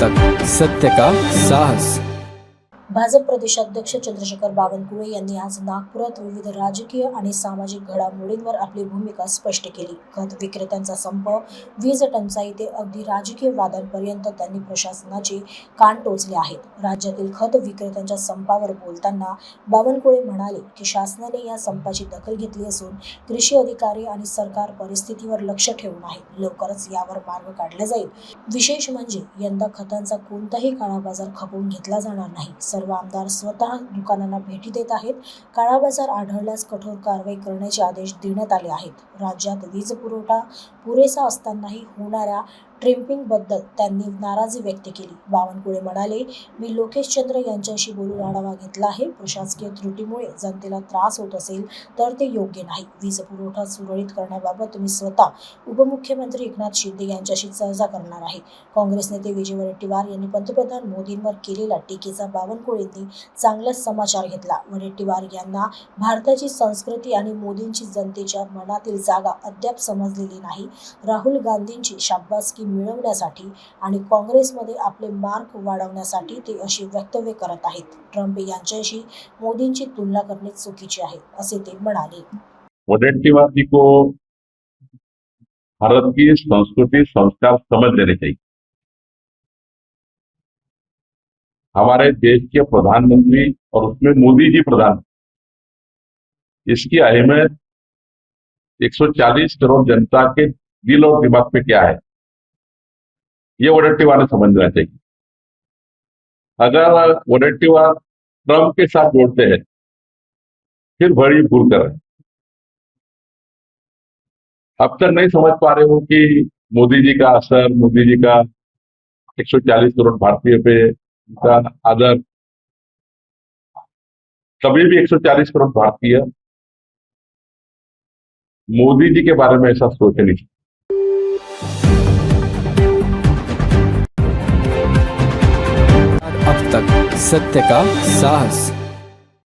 तक सत्य का साहस। भाजप प्रदेशाध्यक्ष चंद्रशेखर बावनकुळे यांनी आज नागपुरात विविध राजकीय आणि सामाजिक घडामोडींवर आपली भूमिका स्पष्ट केली. खत विक्रेत्यांचा संप, वीज टंचाई ते अगदी राजकीय वादांपर्यंत त्यांनी प्रशासनाचे कान टोचले आहेत. राज्यातील खत विक्रेत्यांच्या संपावर बोलताना बावनकुळे म्हणाले की शासनाने या संपाची दखल घेतली असून कृषी अधिकारी आणि सरकार परिस्थितीवर लक्ष ठेवून आहे. लवकरच यावर मार्ग काढला जाईल. विशेष म्हणजे यंदा खतांचा कोणताही काळाबाजार खपवून घेतला जाणार नाही. सर्व आमदार स्वतः दुकानांना भेटी देत आहेत. काळा बाजार आढळल्यास कठोर कारवाई करण्याचे आदेश देण्यात आले आहेत. राज्यात वीज पुरवठा पुरेसा असतानाही होणाऱ्या ट्रिपिंगबद्दल त्यांनी नाराजी व्यक्त केली. बावनकुळे म्हणाले, मी लोकेश चंद्र यांच्याशी बोलून आढावा घेतला आहे. प्रशासकीय त्रुटीमुळे जनतेला त्रास होत असेल तर ते योग्य नाही. वीज पुरवठा सुरळीत करण्याबाबत तुम्ही स्वतः उपमुख्यमंत्री एकनाथ शिंदे यांच्याशी चर्चा करणार आहे. काँग्रेस नेते विजय वडेट्टीवार यांनी पंतप्रधान मोदींवर केलेल्या टीकेचा बावनकुळेंनी चांगलाच समाचार घेतला. वडेट्टीवार यांना भारताची संस्कृती आणि मोदींची जनतेच्या मनातील जागा अद्याप समजलेली नाही. राहुल गांधींची शाबासकी मिळवण्यासाठी आणि काँग्रेसमध्ये आपले मार्क वाढवण्यासाठी ते अशी वक्तव्य करत आहेत. ट्रम्प यांच्याशी मोदींची तुलना करणे चुकीचे आहे, असे ते म्हणाले. वडेट्टीवार जी को भारत की संस्कृति संस्कार समझ लेने चाहिए। हमारे देश के प्रधानमंत्री और उसमें मोदी जी प्रधान, इसकी अहमियत 140 करोड़ जनता के दिल और दिमाग पे क्या है, ये वडेट्टीवार ने समझना चाहिए। अगर वडेट्टीवार ट्रम्प के साथ जोड़ते हैं फिर बड़ी भूल कर रहे हैं। अब तक नहीं समझ पा रहे हो कि मोदी जी का असर, मोदी जी का 140 करोड़ भारतीय पे उनका आदर, कभी भी 140 करोड़ भारतीय मोदी जी के बारे में ऐसा सोचे नहीं। अब तक सत्य का साहस।